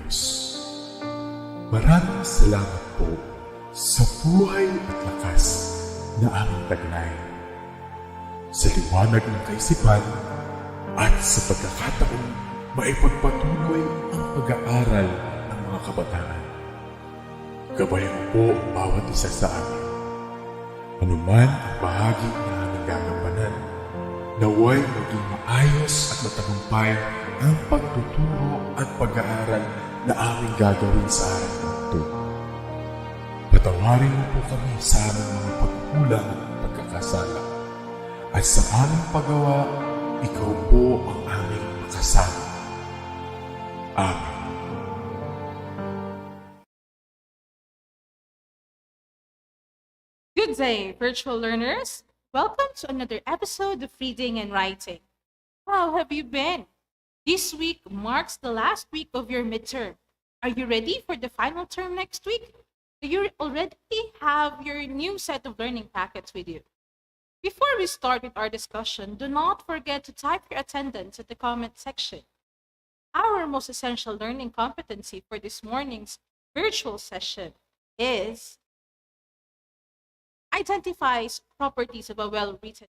Diyos. Maraming salamat po sa buhay at lakas na aming taglay, sa liwanag ng kaisipan at sa pagkakataong maipagpatuloy ang pag-aaral ng mga kabataan. Gabayan po ang bawat isa sa amin. Anuman ang bahagi na aming gagampanan, naway maging maayos at matagumpay ang pagtuturo at pag-aaral na aming gagawin sa araw na ito. Patawarin mo po kami sa aming mga pagkulang at pagkakasala. At sa aming paggawa, ikaw po ang aming makasama. Amen. Good day, virtual learners. Welcome to another episode of Reading and Writing. How have you been? This week marks the last week of your midterm. Are you ready for the final term next week? Do you already have your new set of learning packets with you? Before we start with our discussion, do not forget to type your attendance at the comment section. Our most essential learning competency for this morning's virtual session is identifies properties of a well-written,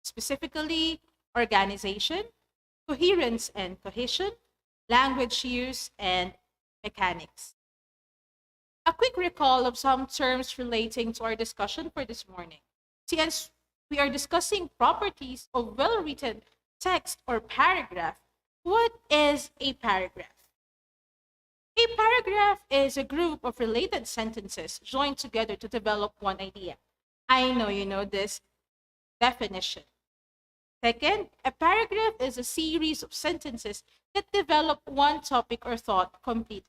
specifically organization, coherence and cohesion, language use, and mechanics. A quick recall of some terms relating to our discussion for this morning. Since we are discussing properties of well-written text or paragraph, what is a paragraph? A paragraph is a group of related sentences joined together to develop one idea. I know you know this definition. Second, a paragraph is a series of sentences that develop one topic or thought completely.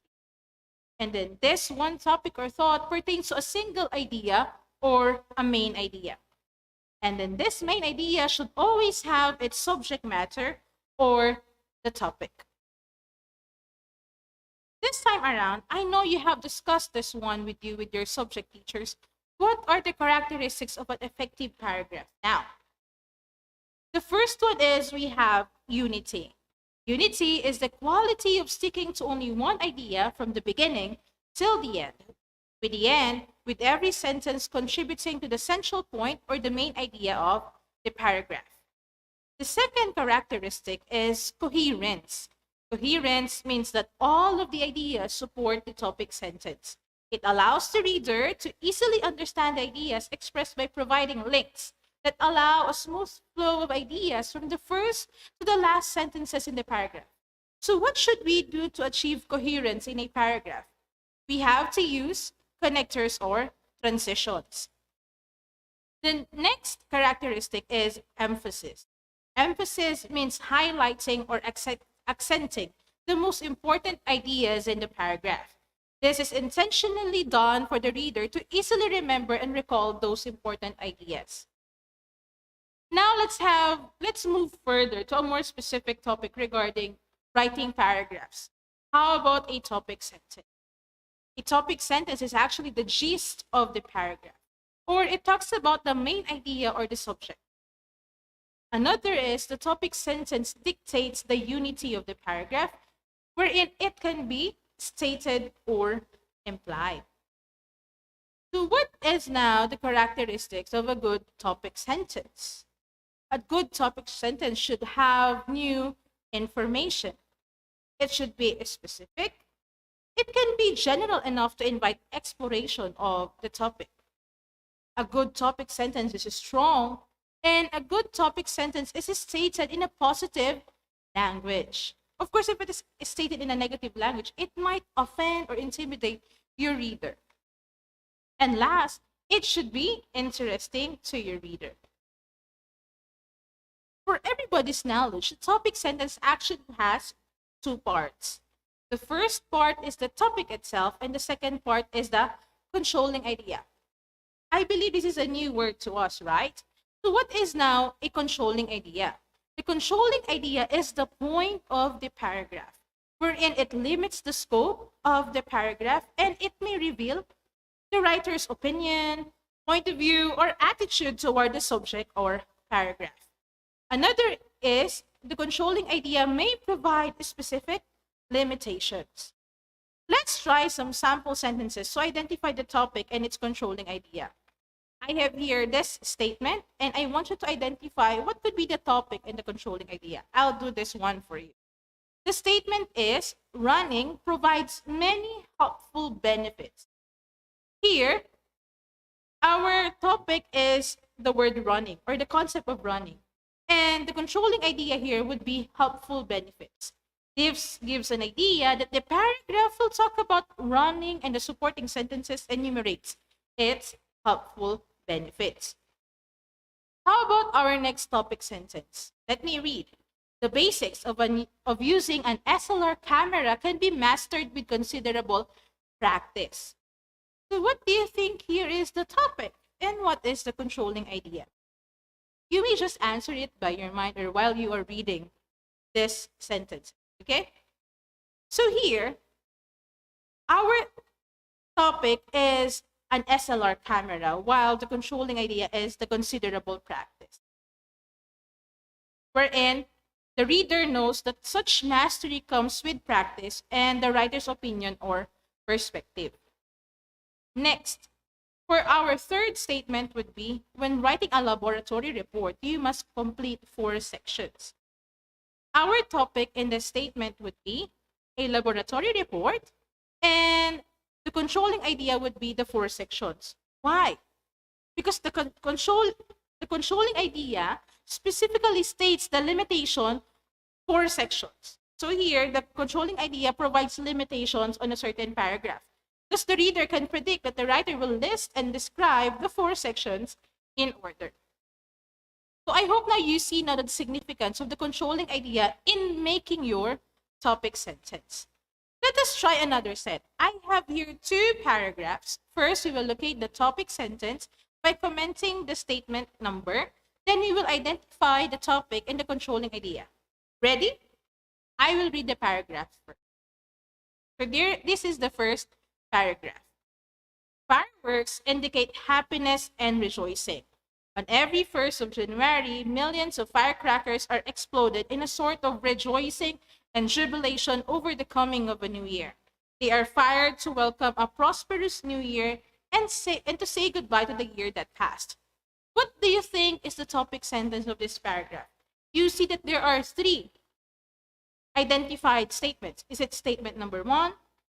And then this one topic or thought pertains to a single idea or a main idea. And then this main idea should always have its subject matter or the topic. This time around, I know you have discussed this one with your subject teachers. What are the characteristics of an effective paragraph? Now, the first one is we have unity. Unity is the quality of sticking to only one idea from the beginning till the end. With every sentence contributing to the central point or the main idea of the paragraph. The second characteristic is coherence. Coherence means that all of the ideas support the topic sentence. It allows the reader to easily understand ideas expressed by providing links that allow a smooth flow of ideas from the first to the last sentences in the paragraph. So what should we do to achieve coherence in a paragraph? We have to use connectors or transitions. The next characteristic is emphasis. Emphasis means highlighting or accenting the most important ideas in the paragraph. This is intentionally done for the reader to easily remember and recall those important ideas. Now let's move further to a more specific topic regarding writing paragraphs. How about a topic sentence? A topic sentence is actually the gist of the paragraph, or it talks about the main idea or the subject. Another is the topic sentence dictates the unity of the paragraph, wherein it can be stated or implied. So what is now the characteristics of a good topic sentence? A good topic sentence should have new information. It should be specific. It can be general enough to invite exploration of the topic. A good topic sentence is strong, and a good topic sentence is stated in a positive language. Of course, if it is stated in a negative language, it might offend or intimidate your reader. And last, it should be interesting to your reader. For everybody's knowledge, the topic sentence actually has two parts. The first part is the topic itself, and the second part is the controlling idea. I believe this is a new word to us, right? So what is now a controlling idea? The controlling idea is the point of the paragraph, wherein it limits the scope of the paragraph and it may reveal the writer's opinion, point of view, or attitude toward the subject or paragraph. Another is the controlling idea may provide specific limitations. Let's try some sample sentences to identify the topic and its controlling idea. I have here this statement, and I want you to identify what could be the topic and the controlling idea. I'll do this one for you. The statement is, running provides many helpful benefits. Here, our topic is the word running, or the concept of running. And the controlling idea here would be helpful benefits. This gives an idea that the paragraph will talk about running, and the supporting sentences enumerates its helpful benefits. How about our next topic sentence? Let me read. The basics of using an SLR camera can be mastered with considerable practice. So what do you think here is the topic, and what is the controlling idea? You may just answer it by your mind or while you are reading this sentence, okay? So here, our topic is an SLR camera, while the controlling idea is the considerable practice. Wherein the reader knows that such mastery comes with practice and the writer's opinion or perspective. Next, for our third statement would be, when writing a laboratory report, you must complete 4 sections. Our topic in the statement would be a laboratory report, and the controlling idea would be the 4 sections. Why? Because the controlling idea specifically states the limitation 4 sections. So here, the controlling idea provides limitations on a certain paragraph. Thus, the reader can predict that the writer will list and describe the 4 sections in order. So I hope now you see now the significance of the controlling idea in making your topic sentence. Let us try another set. I have here 2 paragraphs. First, we will locate the topic sentence by commenting the statement number. Then we will identify the topic and the controlling idea. Ready? I will read the paragraph first. So there, this is the first paragraph. Fireworks indicate happiness and rejoicing. On every 1st of January, millions of firecrackers are exploded in a sort of rejoicing and jubilation over the coming of a new year. They are fired to welcome a prosperous new year and to say goodbye to the year that passed. What do you think is the topic sentence of this paragraph? You see that there are 3 identified statements. Is it statement number 1,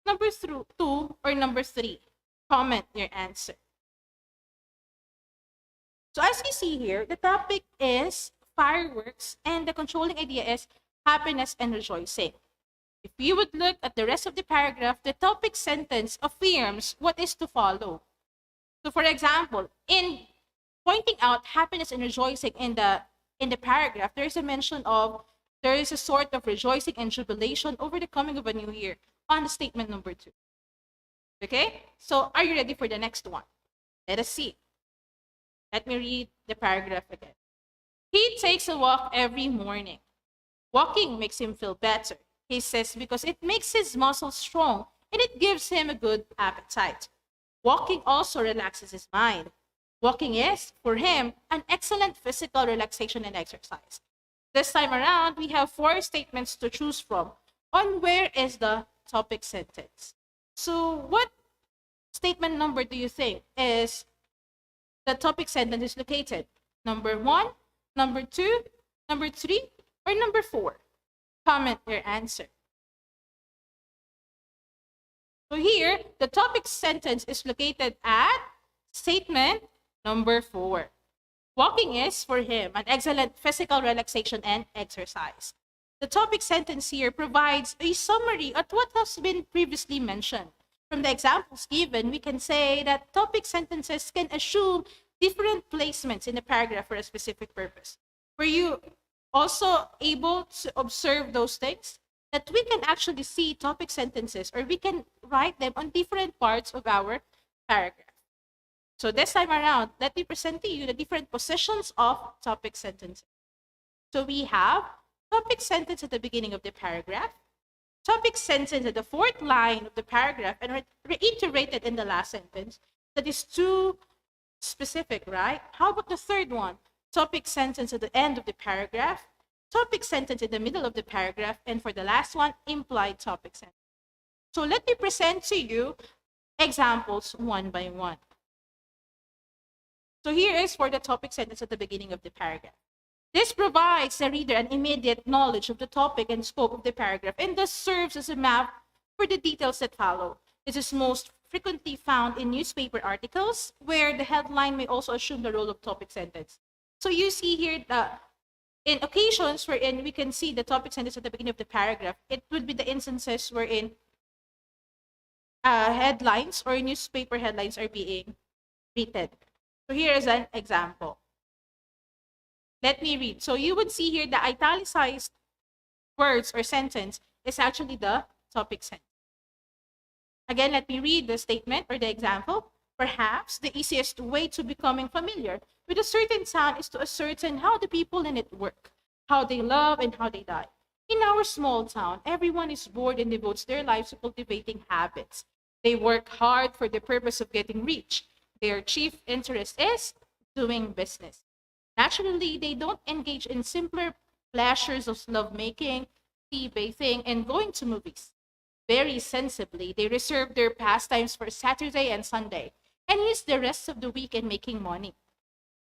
number 2, or number 3? Comment your answer. So as you see here, the topic is fireworks, and the controlling idea is happiness and rejoicing. If you would look at the rest of the paragraph, the topic sentence affirms what is to follow. So for example, in pointing out happiness and rejoicing in the paragraph, there is a mention of there is a sort of rejoicing and jubilation over the coming of a new year on the statement number 2. Okay? So are you ready for the next one? Let us see. Let me read the paragraph again. He takes a walk every morning. Walking makes him feel better, he says, because it makes his muscles strong and it gives him a good appetite. Walking also relaxes his mind. Walking is, for him, an excellent physical relaxation and exercise. This time around, we have 4 statements to choose from on where is the topic sentence. So what statement number do you think is the topic sentence is located? Number 1, number 2, number 3, or number 4? Comment your answer. So here, the topic sentence is located at statement number 4. Walking is, for him, an excellent physical relaxation and exercise. The topic sentence here provides a summary of what has been previously mentioned. From the examples given, we can say that topic sentences can assume different placements in the paragraph for a specific purpose. Were you also able to observe those things? That we can actually see topic sentences, or we can write them on different parts of our paragraph. So this time around, let me present to you the different positions of topic sentences. So we have topic sentence at the beginning of the paragraph, topic sentence at the 4th line of the paragraph, and reiterated in the last sentence. That is too specific, right? How about the 3rd one? Topic sentence at the end of the paragraph, topic sentence in the middle of the paragraph, and for the last one, implied topic sentence. So let me present to you examples one by one. So here is for the topic sentence at the beginning of the paragraph. This provides the reader an immediate knowledge of the topic and scope of the paragraph, and thus serves as a map for the details that follow. This is most frequently found in newspaper articles, where the headline may also assume the role of topic sentence. So you see here that in occasions wherein we can see the topic sentence at the beginning of the paragraph, it would be the instances wherein headlines or newspaper headlines are being written. So here is an example. Let me read. So you would see here the italicized words or sentence is actually the topic sentence. Again, let me read the statement or the example. Perhaps the easiest way to becoming familiar with a certain sound is to ascertain how the people in it work, how they love and how they die. In our small town, everyone is bored and devotes their lives to cultivating habits. They work hard for the purpose of getting rich. Their chief interest is doing business. Naturally, they don't engage in simpler pleasures of lovemaking, tea bathing, and going to movies. Very sensibly, they reserve their pastimes for Saturday and Sunday and use the rest of the week in making money.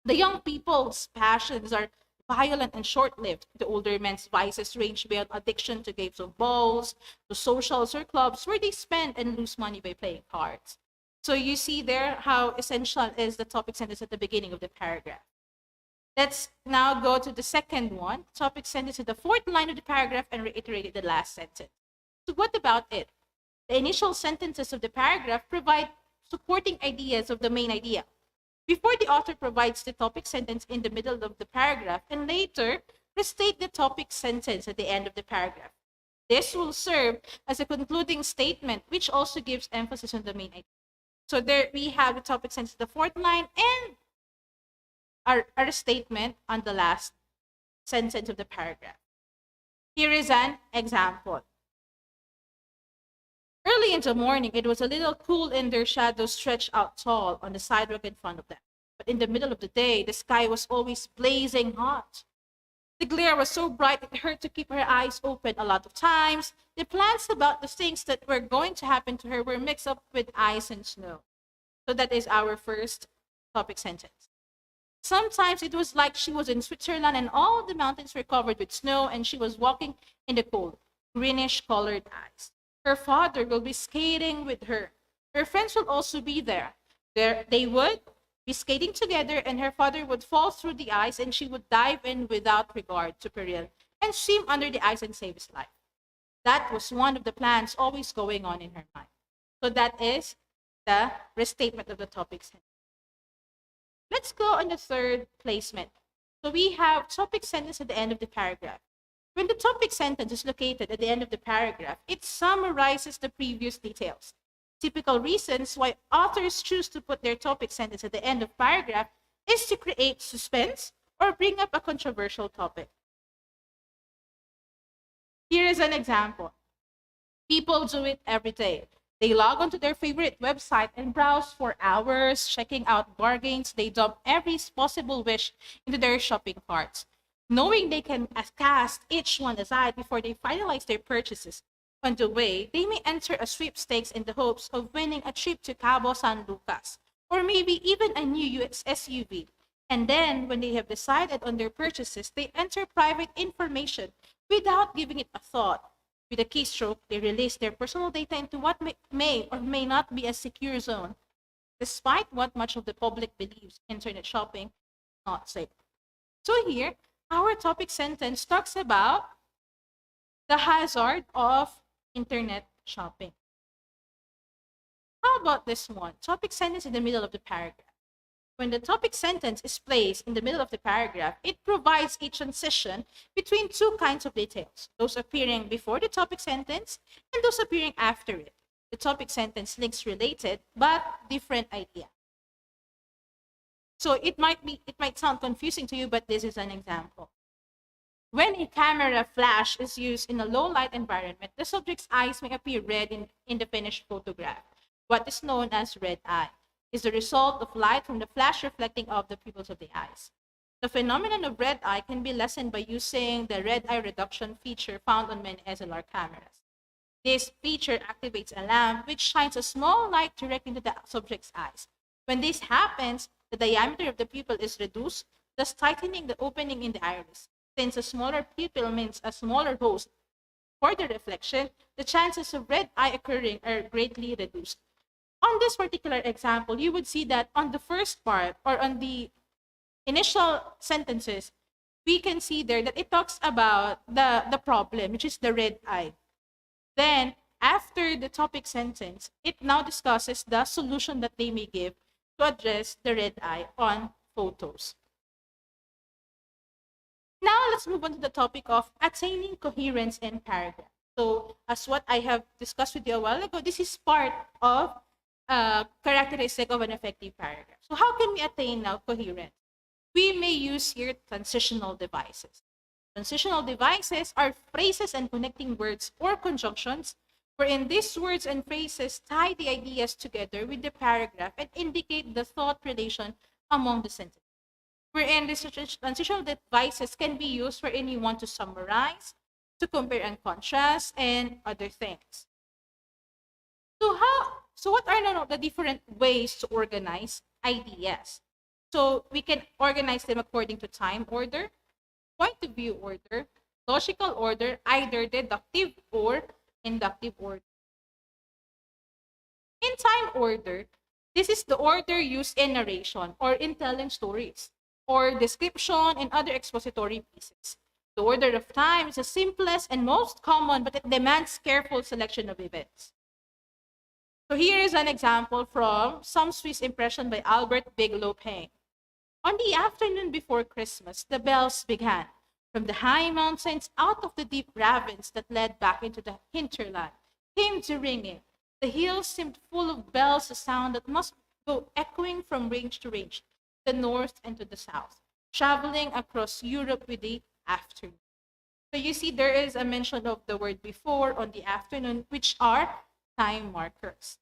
The young people's passions are violent and short-lived. The older men's vices range beyond addiction to games of balls, to socials or clubs where they spend and lose money by playing cards. So you see there how essential is the topic sentence at the beginning of the paragraph. Let's now go to the second one. Topic sentence at the fourth line of the paragraph and reiterate the last sentence. So what about it? The initial sentences of the paragraph provide supporting ideas of the main idea. Before the author provides the topic sentence in the middle of the paragraph and later restate the topic sentence at the end of the paragraph. This will serve as a concluding statement which also gives emphasis on the main idea. So there we have the topic sentence at the fourth line and our statement on the last sentence of the paragraph. Here is an example. Early in the morning, it was a little cool and their shadows stretched out tall on the sidewalk in front of them. But in the middle of the day, the sky was always blazing hot. The glare was so bright it hurt to keep her eyes open a lot of times. The plans about the things that were going to happen to her were mixed up with ice and snow. So that is our first topic sentence. Sometimes it was like she was in Switzerland and all the mountains were covered with snow and she was walking in the cold, greenish-colored ice. Her father will be skating with her. Her friends will also be there. They would be skating together and her father would fall through the ice and she would dive in without regard to peril and swim under the ice and save his life. That was one of the plans always going on in her mind. So that is the restatement of the topic sentence. Let's go on the third placement. So we have topic sentence at the end of the paragraph. When the topic sentence is located at the end of the paragraph, it summarizes the previous details. Typical reasons why authors choose to put their topic sentence at the end of paragraph is to create suspense or bring up a controversial topic. Here is an example. People do it every day. They log onto their favorite website and browse for hours, checking out bargains. They dump every possible wish into their shopping carts, knowing they can cast each one aside before they finalize their purchases. On the way, they may enter a sweepstakes in the hopes of winning a trip to Cabo San Lucas, or maybe even a new US SUV. And then, when they have decided on their purchases, they enter private information without giving it a thought. With a keystroke, they release their personal data into what may or may not be a secure zone, despite what much of the public believes internet shopping is not safe. So here, our topic sentence talks about the hazard of internet shopping. How about this one? Topic sentence in the middle of the paragraph. When the topic sentence is placed in the middle of the paragraph, it provides a transition between two kinds of details, those appearing before the topic sentence and those appearing after it. The topic sentence links related but different idea. So it might sound confusing to you, but this is an example. When a camera flash is used in a low light environment, the subject's eyes may appear red in the finished photograph. What is known as red eye is the result of light from the flash reflecting off the pupils of the eyes. The phenomenon of red eye can be lessened by using the red eye reduction feature found on many SLR cameras. This feature activates a lamp which shines a small light directly into the subject's eyes. When this happens, the diameter of the pupil is reduced, thus tightening the opening in the iris. Since a smaller pupil means a smaller host for the reflection, the chances of red eye occurring are greatly reduced. On this particular example, you would see that on the first part or on the initial sentences, we can see there that it talks about the problem, which is the red eye. Then, after the topic sentence, it now discusses the solution that they may give to address the red eye on photos. Now, let's move on to the topic of attaining coherence in paragraph. So, as what I have discussed with you a while ago, this is part of characteristic of an effective paragraph. So, how can we attain now coherence? We may use here transitional devices. Transitional devices are phrases and connecting words or conjunctions wherein these words and phrases tie the ideas together with the paragraph and indicate the thought relation among the sentences. Wherein these transitional devices can be used wherein you want to summarize, to compare and contrast, and other things. So what are now the different ways to organize ideas? So we can organize them according to time order, point of view order, logical order, either deductive or inductive order. In time order, this is the order used in narration or in telling stories, or description and other expository pieces. The order of time is the simplest and most common, but it demands careful selection of events. So here is an example from Some Swiss Impression by Albert Bigelow Paine. On the afternoon before Christmas, the bells began. From the high mountains, out of the deep ravines that led back into the hinterland, came the ringing. The hills seemed full of bells, a sound that must go echoing from range to range, the north and to the south, traveling across Europe with the afternoon. So you see there is a mention of the word before on the afternoon, which are time markers.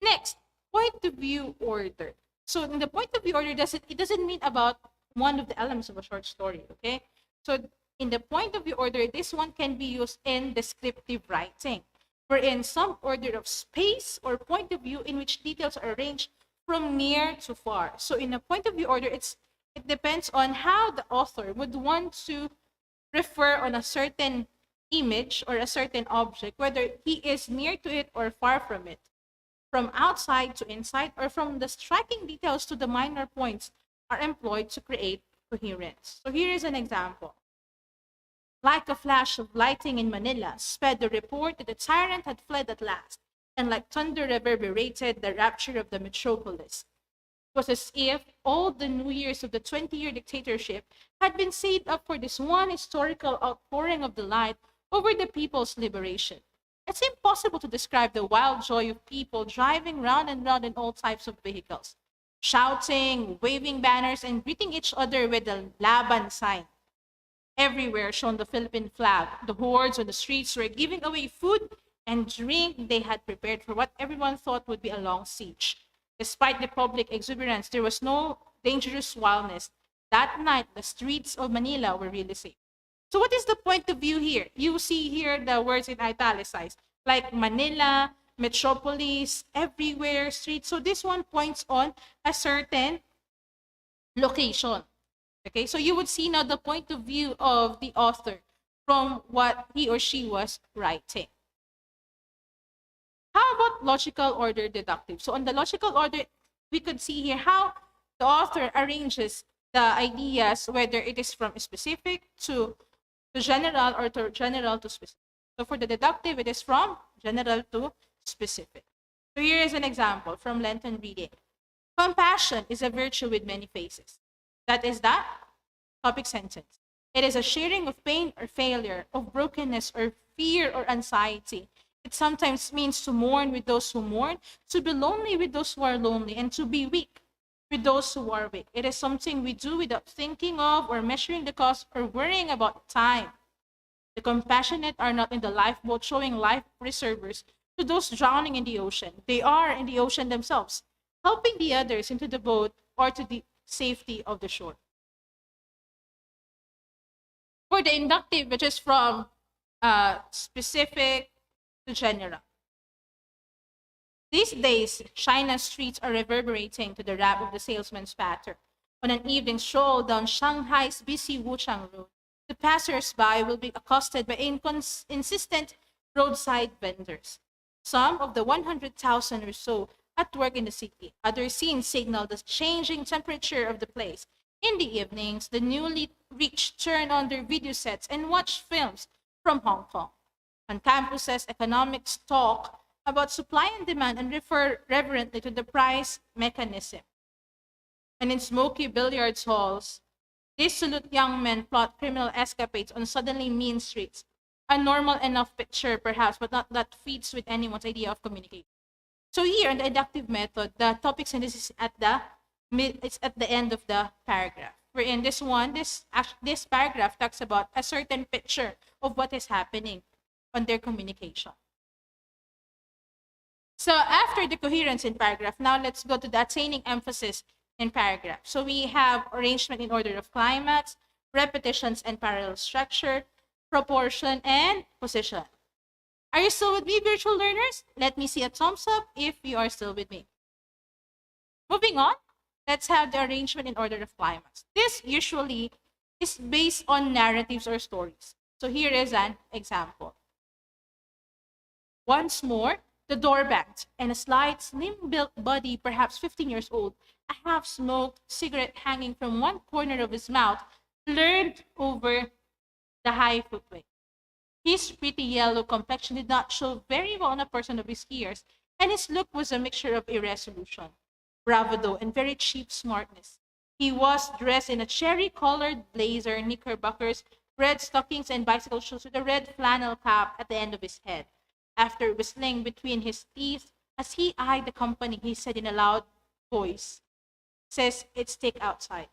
Next, point of view order. So in the point of view order, it doesn't mean about one of the elements of a short story, okay? So in the point of view order, this one can be used in descriptive writing, wherein some order of space or point of view in which details are arranged from near to far. So in a point of view order, it depends on how the author would want to refer on a certain image or a certain object, whether he is near to it or far from it, from outside to inside, or from the striking details to the minor points are employed to create coherence. So here is an example. Like a flash of lightning in Manila, sped the report that the tyrant had fled at last, and like thunder reverberated the rapture of the metropolis. It was as if all the New Years of the 20-year dictatorship had been saved up for this one historical outpouring of delight over the people's liberation. It's impossible to describe the wild joy of people driving round and round in all types of vehicles, shouting, waving banners, and greeting each other with the Laban sign. Everywhere shone the Philippine flag. The hordes on the streets were giving away food and drink they had prepared for what everyone thought would be a long siege. Despite the public exuberance, there was no dangerous wildness. That night, the streets of Manila were really safe. So what is the point of view here? You see here the words in italicized, like Manila, metropolis, everywhere, streets. So this one points on a certain location. Okay, so you would see now the point of view of the author from what he or she was writing. How about logical order deductive? So on the logical order, we could see here how the author arranges the ideas, whether it is from specific to general or to general to specific. So for the deductive, it is from general to specific. So here is an example from Lenten reading. Compassion is a virtue with many faces. That is the topic sentence. It is a sharing of pain or failure, of brokenness or fear or anxiety. It sometimes means to mourn with those who mourn, to be lonely with those who are lonely, and to be weak with those who are weak. It is something we do without thinking of or measuring the cost or worrying about time. The compassionate are not in the lifeboat showing life preservers to those drowning in the ocean. They are in the ocean themselves, helping the others into the boat or to the safety of the shore. For the inductive, which is from specific to general. These days, China's streets are reverberating to the rap of the salesman's patter. On an evening stroll down Shanghai's busy Wuchang Road, the passers-by will be accosted by insistent roadside vendors. Some of the 100,000 or so at work in the city, others seen signal the changing temperature of the place. In the evenings, the newly rich turn on their video sets and watch films from Hong Kong. On campuses, economics talk about supply and demand and refer reverently to the price mechanism. And in smoky billiards halls, dissolute young men plot criminal escapades on suddenly mean streets. A normal enough picture, perhaps, but not that fits with anyone's idea of communication. So here in the inductive method, the topic synthesis is it's at the end of the paragraph. Wherein this paragraph talks about a certain picture of what is happening on their communication. So after the coherence in paragraph, now let's go to the attaining emphasis in paragraph. So we have arrangement in order of climax, repetitions and parallel structure, proportion, and position. Are you still with me, virtual learners? Let me see a thumbs up if you are still with me. Moving on, let's have the arrangement in order of climax. This usually is based on narratives or stories. So here is an example. Once more, the door banged, and a slight, slim-built body, perhaps 15 years old, a half-smoked cigarette hanging from one corner of his mouth, leaned over the high footway. His pretty yellow complexion did not show very well on a person of his years, and his look was a mixture of irresolution, bravado, and very cheap smartness. He was dressed in a cherry-colored blazer, knickerbockers, red stockings, and bicycle shoes with a red flannel cap at the end of his head. After whistling between his teeth, as he eyed the company, he said in a loud voice, says, "It's take outside."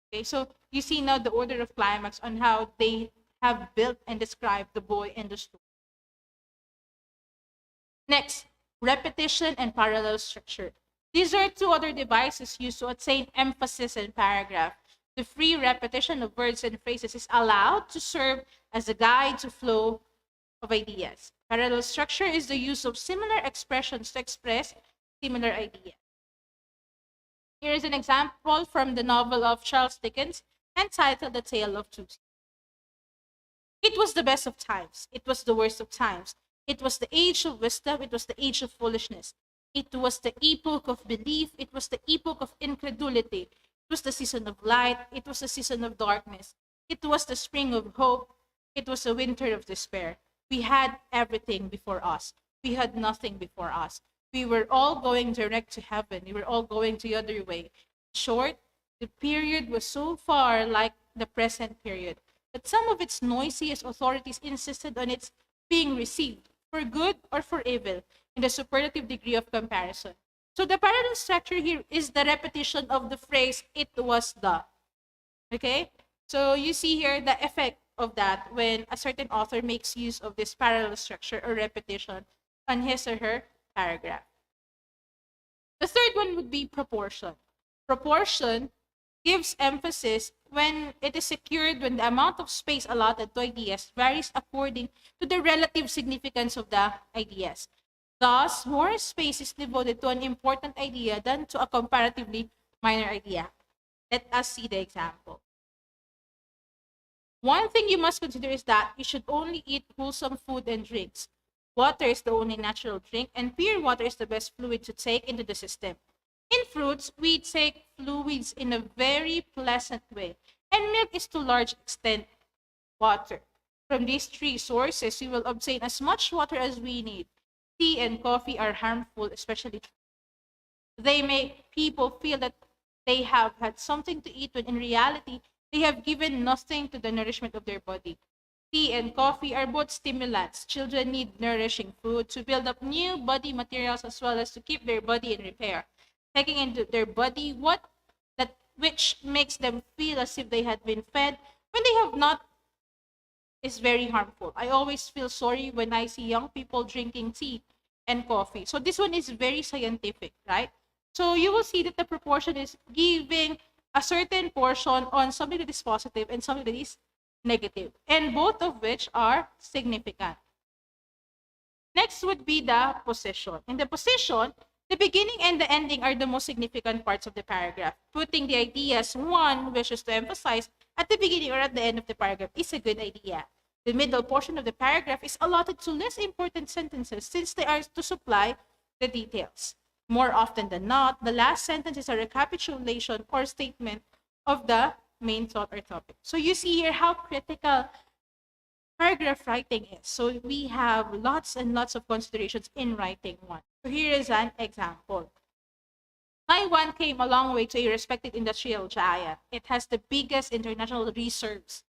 Okay, so you see now the order of climax on how they have built and described the boy and the story. Next, repetition and parallel structure. These are two other devices used to attain emphasis in paragraph. The free repetition of words and phrases is allowed to serve as a guide to flow of ideas. Parallel structure is the use of similar expressions to express similar ideas. Here is an example from the novel of Charles Dickens entitled The Tale of Two Cities. It was the best of times. It was the worst of times. It was the age of wisdom. It was the age of foolishness. It was the epoch of belief. It was the epoch of incredulity. It was the season of light. It was the season of darkness. It was the spring of hope. It was the winter of despair. We had everything before us. We had nothing before us. We were all going direct to heaven. We were all going the other way. In short, the period was so far like the present period that some of its noisiest authorities insisted on its being received for good or for evil in the superlative degree of comparison. So the parallel structure here is the repetition of the phrase, "it was the." Okay? So you see here the effect of that when a certain author makes use of this parallel structure or repetition on his or her paragraph. The third one would be proportion. Proportion gives emphasis when it is secured when the amount of space allotted to ideas varies according to the relative significance of the ideas. Thus, more space is devoted to an important idea than to a comparatively minor idea. Let us see the example. One thing you must consider is that you should only eat wholesome food and drinks. Water is the only natural drink, and pure water is the best fluid to take into the system. In fruits, we take fluids in a very pleasant way, and milk is to a large extent water. From these three sources, we will obtain as much water as we need. Tea and coffee are harmful, especially. They make people feel that they have had something to eat when in reality, they have given nothing to the nourishment of their body. Tea and coffee are both stimulants. Children need nourishing food to build up new body materials as well as to keep their body in repair. Taking into their body which makes them feel as if they had been fed when they have not is very harmful. I always feel sorry when I see young people drinking tea and coffee. So this one is very scientific, right? So you will see that the proportion is giving a certain portion on something that is positive and something that is negative, and both of which are significant. Next would be the position. In the position, the beginning and the ending are the most significant parts of the paragraph. Putting the ideas one wishes to emphasize at the beginning or at the end of the paragraph is a good idea. The middle portion of the paragraph is allotted to less important sentences since they are to supply the details. More often than not, the last sentence is a recapitulation or statement of the main thought or topic. So you see here how critical paragraph writing is. So we have lots and lots of considerations in writing one. So here is an example. Taiwan came a long way to a respected industrial giant. It has the biggest international reserves,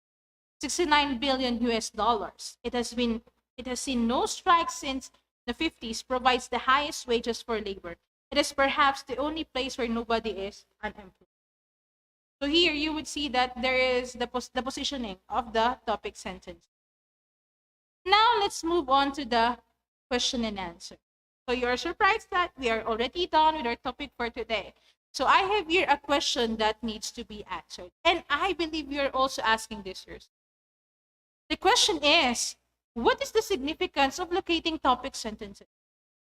69 billion US dollars. It has seen no strikes since the 50s, provides the highest wages for labor. It is perhaps the only place where nobody is unemployed. So here you would see that there is the positioning of the topic sentence. Now let's move on to the question and answer. So you're surprised that we are already done with our topic for today. So I have here a question that needs to be answered. And I believe you're also asking this yourself. The question is, what is the significance of locating topic sentences?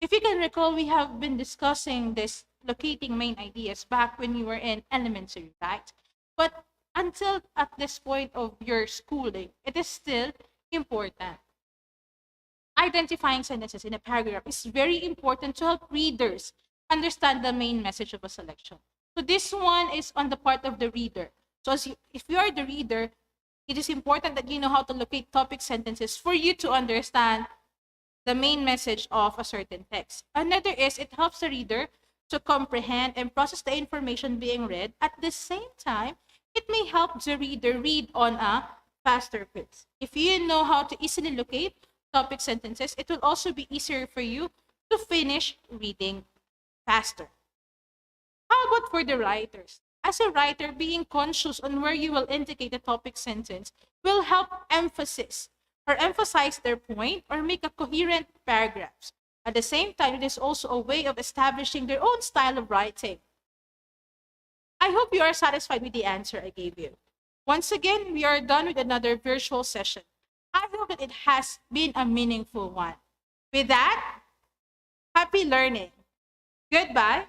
If you can recall, we have been discussing this locating main ideas back when you were in elementary, right? But until at this point of your schooling, it is still important. Identifying sentences in a paragraph is very important to help readers understand the main message of a selection. So this one is on the part of the reader. So if you are the reader, it is important that you know how to locate topic sentences for you to understand the main message of a certain text. Another is it helps the reader to comprehend and process the information being read. At the same time, it may help the reader read on a faster pace. If you know how to easily locate topic sentences, it will also be easier for you to finish reading faster. How about for the writers? As a writer, being conscious on where you will indicate a topic sentence will help emphasize their point or make a coherent paragraphs. At the same time, it is also a way of establishing their own style of writing. I hope you are satisfied with the answer I gave you. Once again, we are done with another virtual session. I hope that it has been a meaningful one. With that, happy learning. Goodbye.